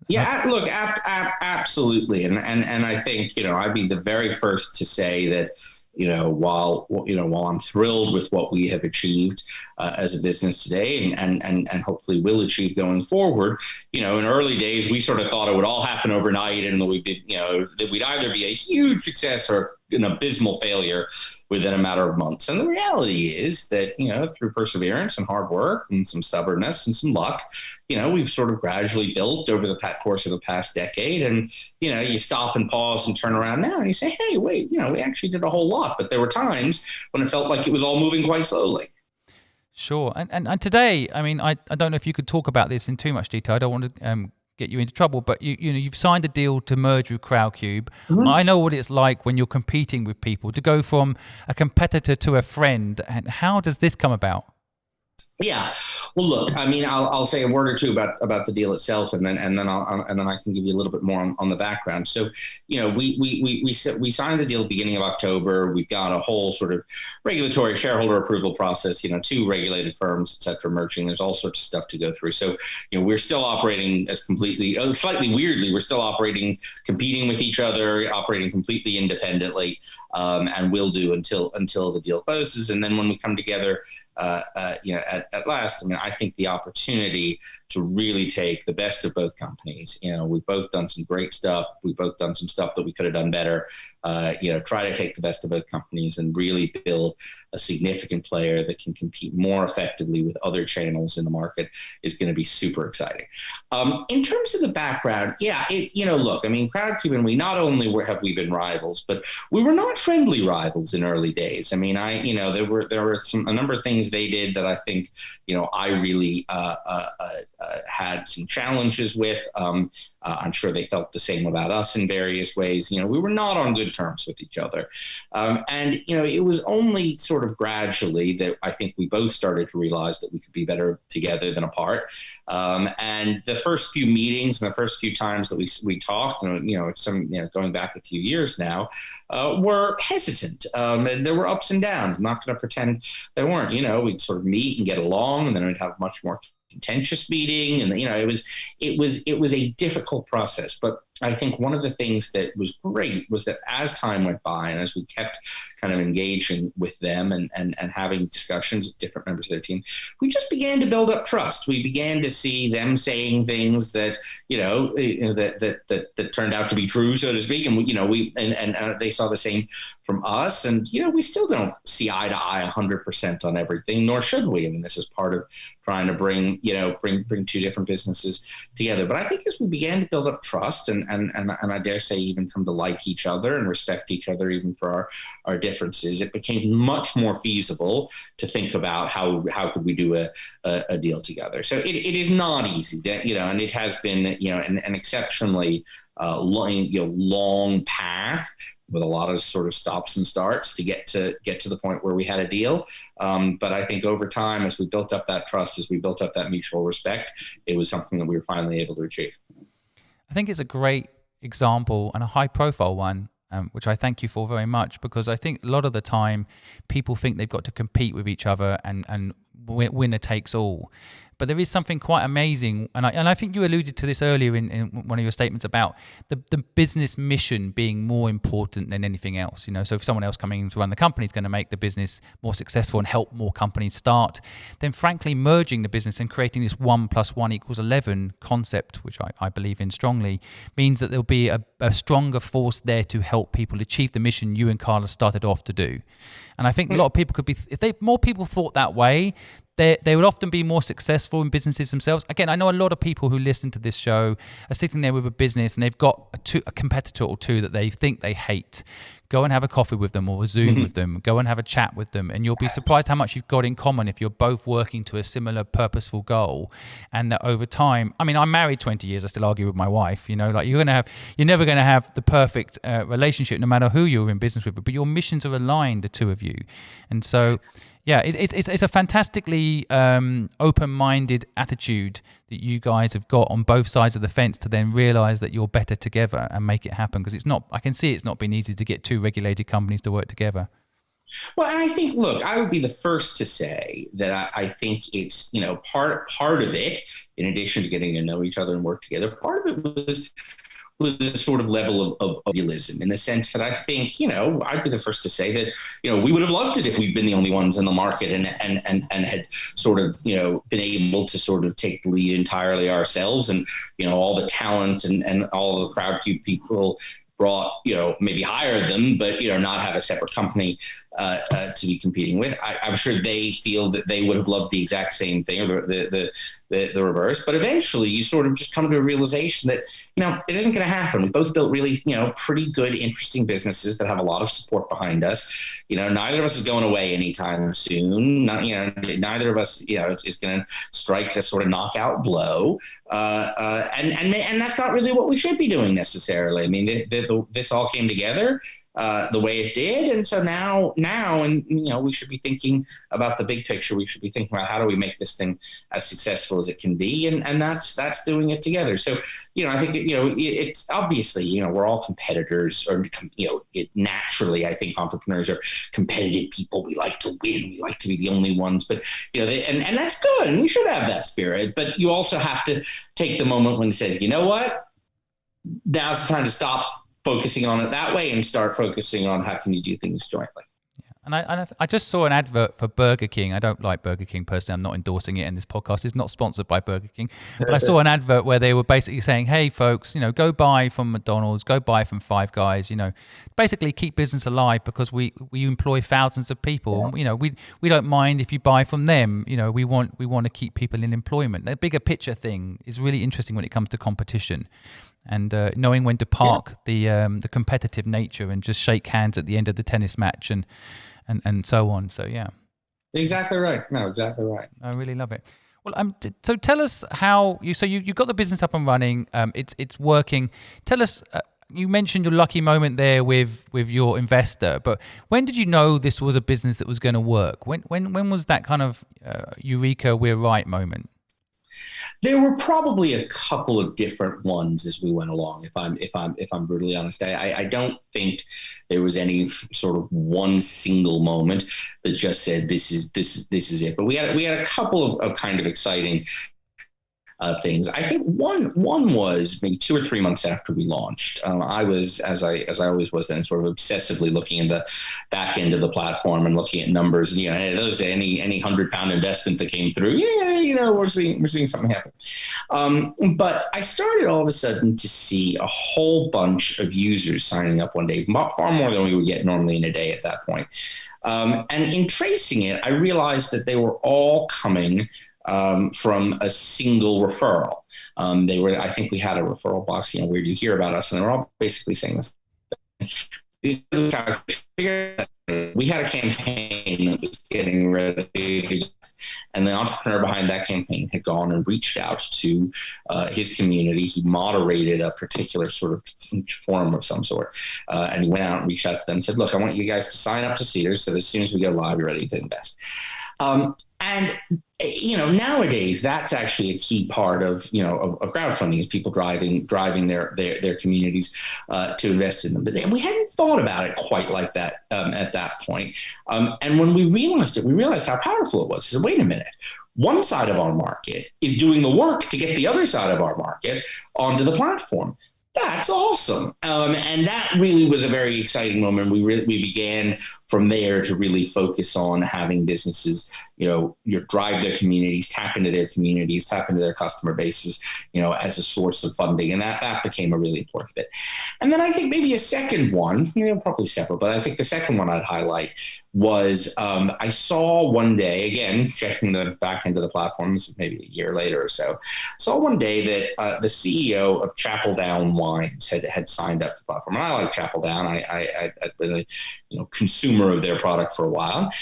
Yeah, look, absolutely. And I think, I'd be the very first to say that, while I'm thrilled with what we have achieved as a business today and hopefully will achieve going forward, in early days, we sort of thought it would all happen overnight and that we'd either be a huge success or an abysmal failure within a matter of months. And the reality is that, through perseverance and hard work and some stubbornness and some luck, we've sort of gradually built over the course of the past decade. And, you stop and pause and turn around now and you say, hey, wait, we actually did a whole lot. But there were times when it felt like it was all moving quite slowly. Sure. And today, I mean, I don't know if you could talk about this in too much detail. I don't want to get you into trouble, but you've signed a deal to merge with Crowdcube. Mm-hmm. I know what it's like when you're competing with people, to go from a competitor to a friend. And how does this come about? Yeah. Well, look, I mean, I'll say a word or two about the deal itself, and then I can give you a little bit more on the background. So, we signed the deal beginning of October. We've got a whole sort of regulatory shareholder approval process. 2 regulated firms, et cetera, merging. There's all sorts of stuff to go through. So, we're still operating as slightly weirdly, we're still competing with each other, operating completely independently, and will do until the deal closes. And then when we come together, at last, I mean, I think the opportunity to really take the best of both companies. We've both done some great stuff. We've both done some stuff that we could have done better. Try to take the best of both companies and really build a significant player that can compete more effectively with other channels in the market is going to be super exciting. In terms of the background, look, I mean, Crowdcube and we not only have we been rivals, but we were not friendly rivals in early days. I mean, there were a number of things they did that I think, I really had some challenges with. I'm sure they felt the same about us in various ways. We were not on good terms with each other. And it was only sort of gradually that I think we both started to realize that we could be better together than apart. And the first few meetings and the first few times that we talked, going back a few years now, were hesitant. And there were ups and downs. I'm not going to pretend they weren't. We'd sort of meet and get along, and then we'd have much more contentious meeting, and it was a difficult process. But I think one of the things that was great was that as time went by and as we kept kind of engaging with them and having discussions with different members of their team, we just began to build up trust. We began to see them saying things that, that turned out to be true, so to speak. And, they saw the same from us. And, we still don't see eye to eye 100% on everything, nor should we. I mean, this is part of trying to bring two different businesses together. But I think as we began to build up trust and I dare say even come to like each other and respect each other, even for our differences, it became much more feasible to think about how could we do a deal together. So it is not easy, and it has been, an exceptionally long path with a lot of sort of stops and starts to get to the point where we had a deal. But I think over time, as we built up that trust, as we built up that mutual respect, it was something that we were finally able to achieve. I think it's a great example and a high profile one, which I thank you for very much, because I think a lot of the time people think they've got to compete with each other and winner takes all. But there is something quite amazing, and I think you alluded to this earlier in one of your statements about the business mission being more important than anything else. So if someone else coming in to run the company is going to make the business more successful and help more companies start, then frankly merging the business and creating this 1 + 1 = 11 concept, which I believe in strongly, means that there'll be a stronger force there to help people achieve the mission you and Carla started off to do. And I think a lot of people if more people thought that way, they would often be more successful in businesses themselves. Again, I know a lot of people who listen to this show are sitting there with a business and they've got a competitor or two that they think they hate. Go and have a coffee with them or a Zoom with them. Go and have a chat with them, and you'll be surprised how much you've got in common if you're both working to a similar purposeful goal. And that over time, I mean, I'm married 20 years. I still argue with my wife. You're never going to have the perfect relationship, no matter who you're in business with. But your missions are aligned, the two of you, and so. Yeah, it's a fantastically open-minded attitude that you guys have got on both sides of the fence to then realize that you're better together and make it happen, because I can see it's not been easy to get two regulated companies to work together. Well, and I think, look, I would be the first to say that I think it's, part of it, in addition to getting to know each other and work together, part of it was a sort of level of realism, in the sense that I think, I'd be the first to say that, we would have loved it if we'd been the only ones in the market and had sort of, been able to sort of take the lead entirely ourselves, and, all the talent and all the Crowdcube people brought, maybe hire them, but, not have a separate company to be competing with. I'm sure they feel that they would have loved the exact same thing, or the reverse. But eventually you sort of just come to a realization that, it isn't going to happen. We've both built really, pretty good, interesting businesses that have a lot of support behind us. Neither of us is going away anytime soon. Neither of us, is going to strike a sort of knockout blow. And that's not really what we should be doing necessarily. I mean, this all came together the way it did. And so now, and, we should be thinking about the big picture. We should be thinking about how do we make this thing as successful as it can be. And that's doing it together. So, I think, it's obviously, we're all competitors, or, naturally, I think entrepreneurs are competitive people. We like to win. We like to be the only ones, but, and that's good. And we should have that spirit, but you also have to take the moment when it says, you know what, now's the time to stop focusing on it that way and start focusing on how can you do things jointly. And I just saw an advert for Burger King. I don't like Burger King personally. I'm not endorsing it in this podcast. It's not sponsored by Burger King. But I saw an advert where they were basically saying, hey, folks, go buy from McDonald's, go buy from Five Guys, basically keep business alive, because we employ thousands of people. Yeah. We don't mind if you buy from them. We want to keep people in employment. That bigger picture thing is really interesting when it comes to competition. And knowing when to park the competitive nature and just shake hands at the end of the tennis match and so on. So yeah, exactly right. No, exactly right. I really love it. Well, so tell us how you got the business up and running. It's working. Tell us. You mentioned your lucky moment there with your investor, but when did you know this was a business that was going to work? When was that kind of eureka, we're right moment? There were probably a couple of different ones as we went along. If I'm brutally honest, I don't think there was any sort of one single moment that just said this is it. But we had a couple of kind of exciting things. I think one was maybe 2 or 3 months after we launched. I was, as I always was then, sort of obsessively looking in the back end of the platform and looking at numbers. You know, those any £100 investment that came through, we're seeing something happen. But I started all of a sudden to see a whole bunch of users signing up one day, far more than we would get normally in a day at that point. And in tracing it, I realized that they were all coming from a single referral. I think we had a referral box, where do you hear about us? And they were all basically saying this. We had a campaign that was getting ready, and the entrepreneur behind that campaign had gone and reached out to his community. He moderated a particular sort of forum of some sort, and he went out and reached out to them and said, look, I want you guys to sign up to Seedrs so that as soon as we go live, you're ready to invest. And nowadays that's actually a key part of crowdfunding, is people driving their communities to invest in them. But we hadn't thought about it quite like that at that point. And when we realized it, we realized how powerful it was. So wait a minute. One side of our market is doing the work to get the other side of our market onto the platform. That's awesome. And that really was a very exciting moment. We began from there to really focus on having businesses, drive their communities, tap into their communities, tap into their customer bases, as a source of funding. And that became a really important bit. And then I think maybe a second one, probably several, but I think the second one I'd highlight was I saw one day, again, checking the back end of the platform, this was maybe a year later or so, saw one day that the CEO of Chapel Down Wines had signed up to the platform. And I like Chapel Down. I'd been a consumer of their product for a while.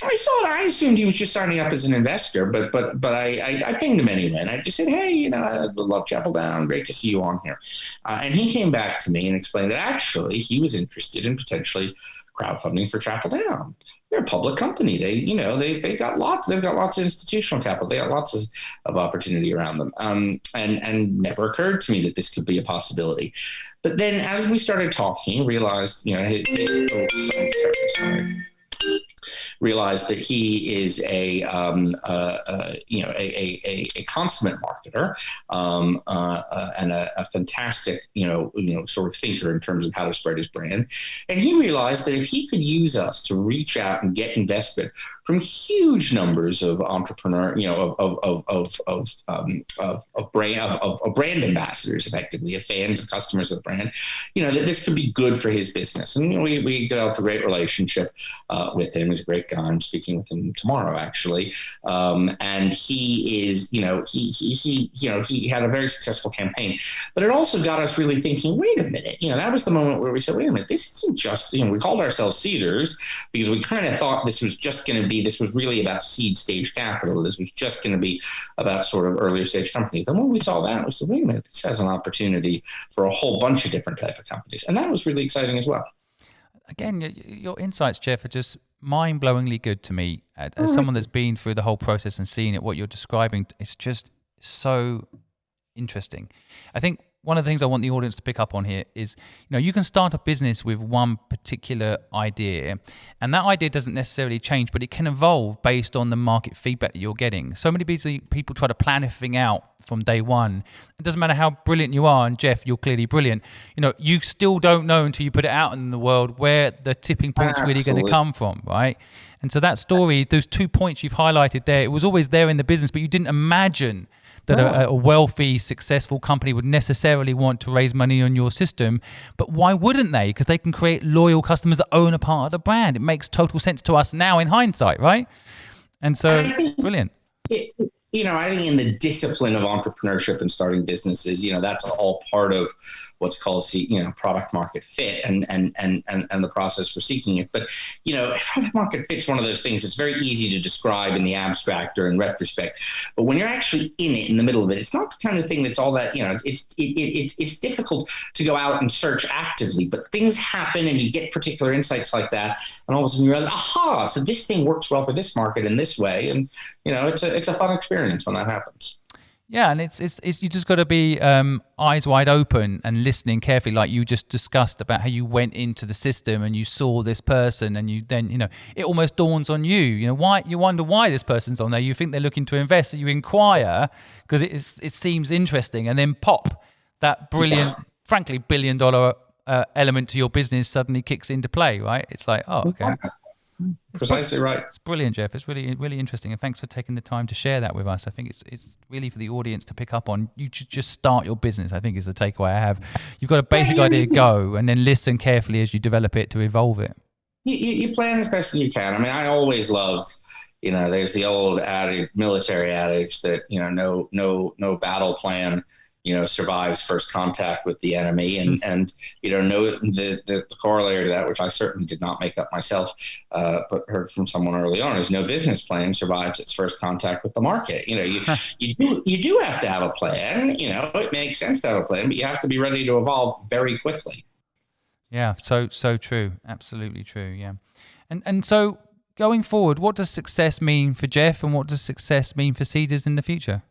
I saw it. I assumed he was just signing up as an investor, but I pinged him anyway. And I just said, hey, I love Chapel Down. Great to see you on here. And he came back to me and explained that actually he was interested in potentially crowdfunding for Chapel Down. They're a public company. They've got lots of institutional capital. They got lots of opportunity around them. And never occurred to me that this could be a possibility. But then as we started talking, realized, realized that he is a consummate marketer and a fantastic sort of thinker in terms of how to spread his brand. And he realized that if he could use us to reach out and get investment from huge numbers of brand ambassadors, effectively, of fans and customers of the brand, that this could be good for his business. And we developed a great relationship with him. He's a great guy. I'm speaking with him tomorrow, actually. And he is, he had a very successful campaign. But it also got us really thinking, wait a minute, that was the moment where we said, wait a minute, this isn't just, we called ourselves Seedrs because we kind of thought this was just going to be, this was really about seed stage capital. This was just going to be about sort of earlier stage companies. Then when we saw that, we said, wait a minute, this has an opportunity for a whole bunch of different type of companies. And that was really exciting as well. Again, your insights, Jeff, are just mind-blowingly good to me. As someone that's been through the whole process and seen it, what you're describing, it's just so interesting. I think one of the things I want the audience to pick up on here is, you can start a business with one particular idea, and that idea doesn't necessarily change, but it can evolve based on the market feedback that you're getting. So many people try to plan everything out from day one. It doesn't matter how brilliant you are, and Jeff, you're clearly brilliant. You still don't know until you put it out in the world where the tipping point's really going to come from, right? And so that story, those 2 points you've highlighted there, it was always there in the business, but you didn't imagine that a wealthy, successful company would necessarily want to raise money on your system. But why wouldn't they? Because they can create loyal customers that own a part of the brand. It makes total sense to us now in hindsight, right? And so, brilliant. I think in the discipline of entrepreneurship and starting businesses, that's all part of what's called, product market fit and the process for seeking it. But, product market fit is one of those things that's very easy to describe in the abstract or in retrospect. But when you're actually in it, in the middle of it, it's not the kind of thing that's all that, it's difficult to go out and search actively, but things happen and you get particular insights like that. And all of a sudden you realize, aha, so this thing works well for this market in this way. And, it's a fun experience when that happens. Yeah, and it's you just got to be eyes wide open and listening carefully, like you just discussed about how you went into the system and you saw this person, and you then it almost dawns on you, why you wonder why this person's on there. You think they're looking to invest, so you inquire because it seems interesting, and then pop, that brilliant, frankly, $1 billion element to your business suddenly kicks into play, right? It's like, oh, okay. Precisely right. It's brilliant, Jeff. It's really, really interesting, and thanks for taking the time to share that with us. I think it's really for the audience to pick up on. You should just start your business, I think, is the takeaway I have. You've got a basic idea, go, and then listen carefully as you develop it to evolve it. You plan as best as you can. I mean, I always loved, there's the old military adage that no battle plan survives first contact with the enemy. And the corollary to that, which I certainly did not make up myself, but heard from someone early on, is no business plan survives its first contact with the market. You do have to have a plan. It makes sense to have a plan, but you have to be ready to evolve very quickly. Yeah, so true. Absolutely true. Yeah. And so going forward, what does success mean for Jeff, and what does success mean for Seedrs in the future?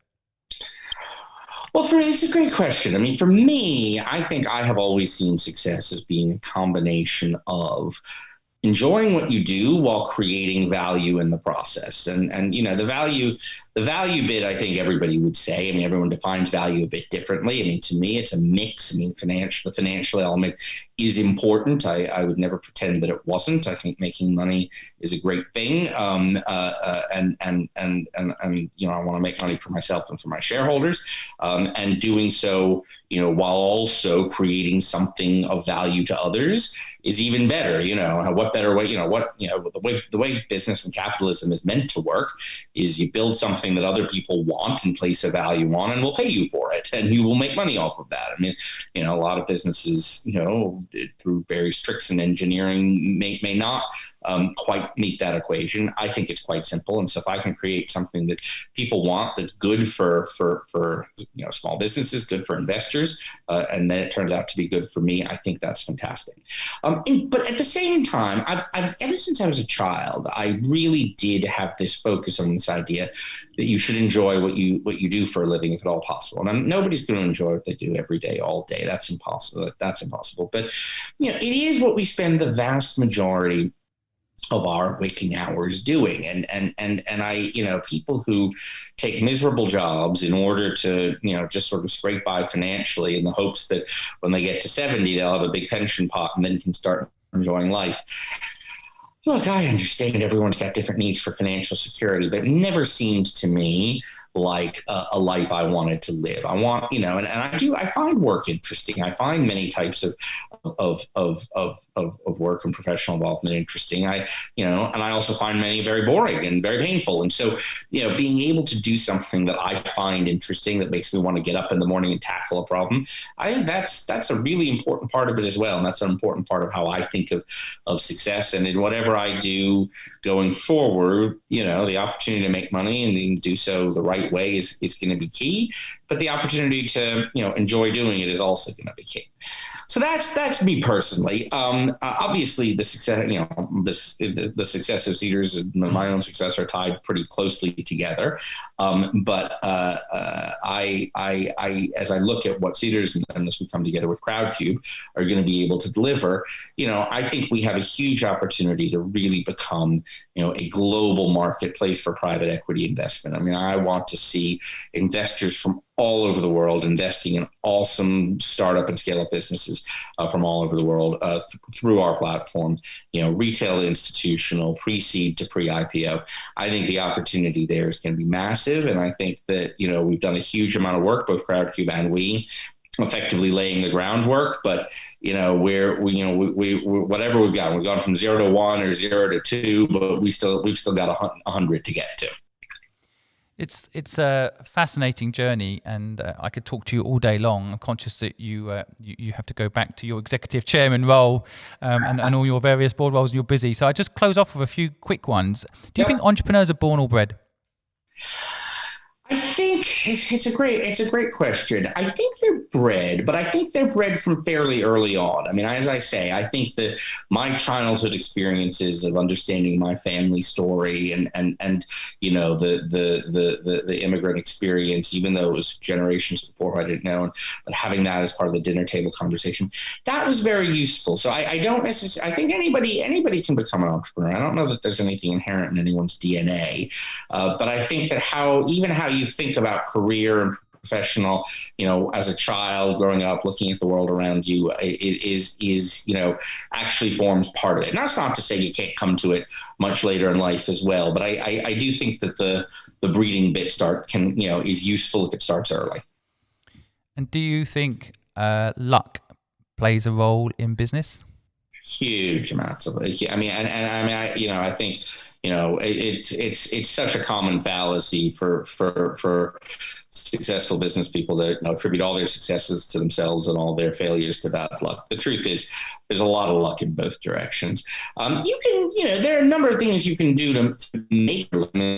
Well, it's a great question. I mean, for me, I think I have always seen success as being a combination of enjoying what you do while creating value in the process. And the value bit, I think everybody would say, I mean, everyone defines value a bit differently. I mean, to me, it's a mix. I mean, the financial element is important. I would never pretend that it wasn't. I think making money is a great thing. And I want to make money for myself and for my shareholders, and doing so, while also creating something of value to others is even better. What better way, the way business and capitalism is meant to work is you build something that other people want and place a value on, and will pay you for it, and you will make money off of that. I mean, a lot of businesses, through various tricks in engineering may not quite meet that equation. I think it's quite simple. And so if I can create something that people want, that's good for small businesses, good for investors, and then it turns out to be good for me, I think that's fantastic. But at the same time, I've ever since I was a child, I really did have this focus on this idea that you should enjoy what you do for a living, if at all possible. And nobody's going to enjoy what they do every day, all day. That's impossible. But it is what we spend the vast majority of our waking hours doing. And I, people who take miserable jobs in order to, just sort of scrape by financially in the hopes that when they get to 70, they'll have a big pension pot and then can start enjoying life. Look, I understand everyone's got different needs for financial security, but it never seemed to me like a life I wanted to live. I want, and I find work interesting. I find many types of work and professional involvement interesting. And I also find many very boring and very painful. And so, being able to do something that I find interesting, that makes me want to get up in the morning and tackle a problem, I think that's a really important part of it as well. And that's an important part of how I think of success. And in whatever I do going forward, the opportunity to make money and do so the right way is going to be key, but the opportunity to enjoy doing it is also going to be key. So that's me personally. Obviously, the success the success of Seedrs and my own success are tied pretty closely together. But I as I look at what Seedrs and as we come together with Crowdcube are going to be able to deliver, I think we have a huge opportunity to really become a global marketplace for private equity investment. I mean, I want to see investors from all over the world investing in awesome startup and scale up businesses from all over the world through our platform, retail, institutional, pre-seed to pre-IPO. I think the opportunity there is going to be massive. And I think that, we've done a huge amount of work, both Crowdcube and we, effectively laying the groundwork, but we're whatever we've got, we've gone from 0 to 1 or 0 to 2, but we've still got 100 to get to. It's a fascinating journey, and I could talk to you all day long. I'm conscious that you have to go back to your executive chairman role and all your various board roles, and you're busy. So I just close off with a few quick ones. Do you think entrepreneurs are born or bred? I think it's a great question. I think they're bred, but I think they're bred from fairly early on. I mean, as I say, I think that my childhood experiences of understanding my family story and you know the immigrant experience, even though it was generations before I didn't know, but having that as part of the dinner table conversation, that was very useful. So I don't necessarily. I think anybody can become an entrepreneur. I don't know that there's anything inherent in anyone's DNA, but I think that how you think about career and professional, you know, as a child growing up, looking at the world around you is you know, actually forms part of it. And that's not to say you can't come to it much later in life as well. But I do think that the breeding bit is useful if it starts early. And do you think luck plays a role in business? Huge amounts of it. I mean, I think, you know, it's such a common fallacy for successful business people to, you know, attribute all their successes to themselves and all their failures to bad luck. The truth is, there's a lot of luck in both directions. You can, you know, there are a number of things you can do to make your living.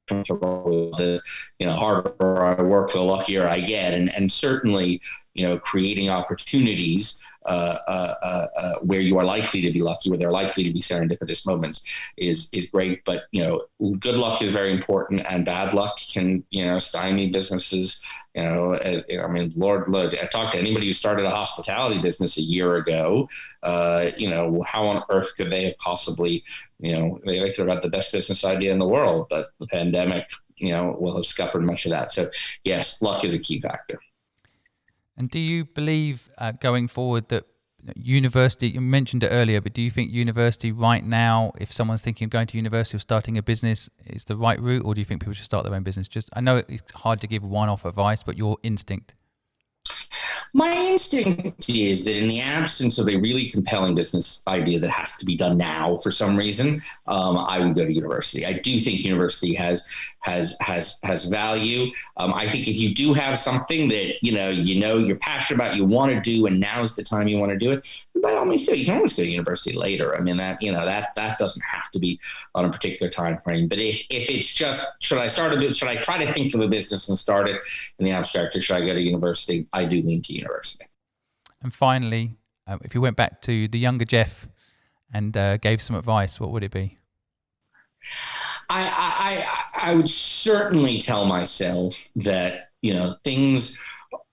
The, you know, harder I work, the luckier I get, and certainly, you know, creating opportunities where you are likely to be lucky, where there are likely to be serendipitous moments is great. But, you know, good luck is very important, and bad luck can, you know, stymie businesses. You know, I mean, Lord, I talked to anybody who started a hospitality business a year ago. You know, how on earth could they have possibly, you know, they could have had the best business idea in the world, but the pandemic, you know, will have scuppered much of that. So yes, luck is a key factor. And do you believe going forward that university, you mentioned it earlier, but do you think university right now, if someone's thinking of going to university or starting a business, is the right route, or do you think people should start their own business? Just, I know it's hard to give one-off advice, but your instinct. My instinct is that in the absence of a really compelling business idea that has to be done now for some reason, I would go to university. I do think university has value. I think if you do have something that you know you're passionate about, you want to do, and now's the time you want to do it, by all means do. You can always go to university later. I mean, that doesn't have to be on a particular time frame. But if it's just should I try to think of a business and start it in the abstract, or should I go to university? I do lean to university. And finally, if you went back to the younger Jeff and gave some advice, what would it be? I would certainly tell myself that, you know, things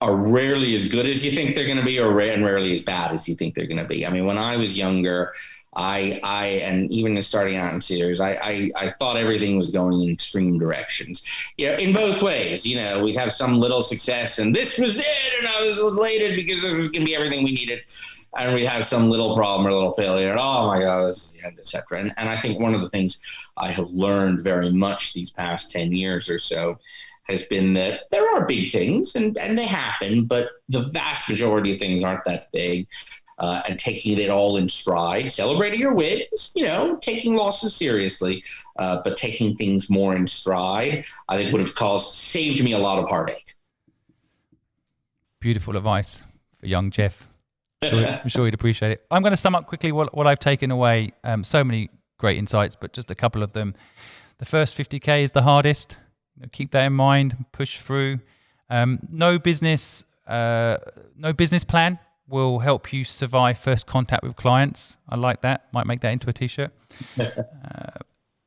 are rarely as good as you think they're going to be, and rarely as bad as you think they're going to be. I mean, when I was younger, and even starting out in Seedrs, I thought everything was going in extreme directions, you know, in both ways. You know, we'd have some little success and this was it, and I was elated because this was going to be everything we needed. And we'd have some little problem or little failure, and oh my God, this is the end, et cetera. And I think one of the things I have learned very much these past 10 years or so has been that there are big things and they happen, but the vast majority of things aren't that big. And taking it all in stride, celebrating your wins, you know, taking losses seriously, but taking things more in stride, I think would have saved me a lot of heartache. Beautiful advice for young Jeff. I'm sure you'd appreciate it. I'm going to sum up quickly what I've taken away. So many great insights, but just a couple of them. The first 50K is the hardest. Keep that in mind. Push through. No business plan will help you survive first contact with clients. I like that. Might make that into a t-shirt.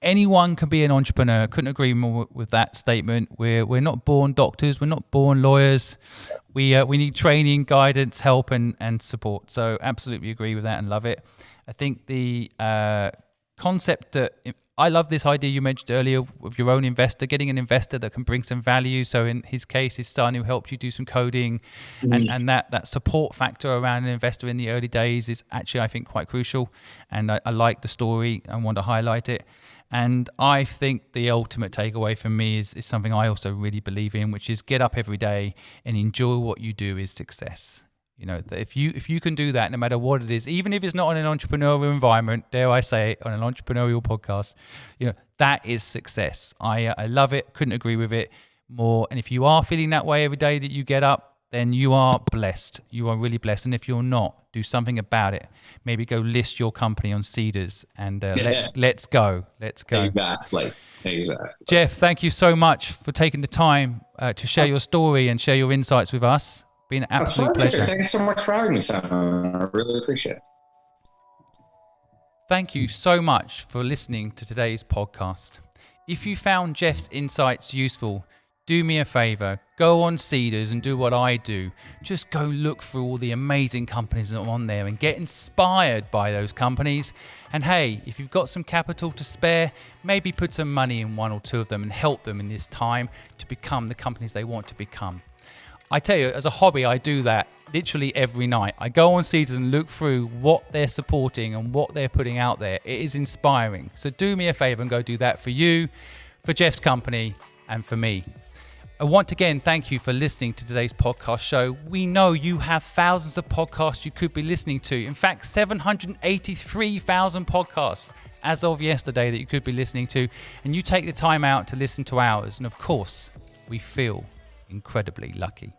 Anyone can be an entrepreneur. Couldn't agree more with that statement. We're not born doctors. We're not born lawyers. We need training, guidance, help, and support. So absolutely agree with that and love it. I think the concept that I love this idea you mentioned earlier of your own investor, getting an investor that can bring some value. So in his case, his son who helped you do some coding, and that support factor around an investor in the early days is actually, I think, quite crucial. And I like the story and want to highlight it. And I think the ultimate takeaway from me is something I also really believe in, which is get up every day and enjoy what you do is success. You know, if you can do that, no matter what it is, even if it's not in an entrepreneurial environment, dare I say it, on an entrepreneurial podcast, you know, that is success. I love it. Couldn't agree with it more. And if you are feeling that way every day that you get up, then you are blessed. You are really blessed. And if you're not, do something about it. Maybe go list your company on Seedrs and let's go. Exactly. Jeff, thank you so much for taking the time to share your story and share your insights with us. Been an absolute pleasure. Thanks so much for having me, Simon. I really appreciate it. Thank you so much for listening to today's podcast. If you found Jeff's insights useful, do me a favor, go on Seedrs and do what I do. Just go look through all the amazing companies that are on there and get inspired by those companies. And hey, if you've got some capital to spare, maybe put some money in one or two of them and help them in this time to become the companies they want to become. I tell you, as a hobby, I do that literally every night. I go on Seedrs and look through what they're supporting and what they're putting out there. It is inspiring. So do me a favor and go do that for you, for Jeff's company, and for me. I want to again thank you for listening to today's podcast show. We know you have thousands of podcasts you could be listening to. In fact, 783,000 podcasts as of yesterday that you could be listening to. And you take the time out to listen to ours. And of course, we feel incredibly lucky.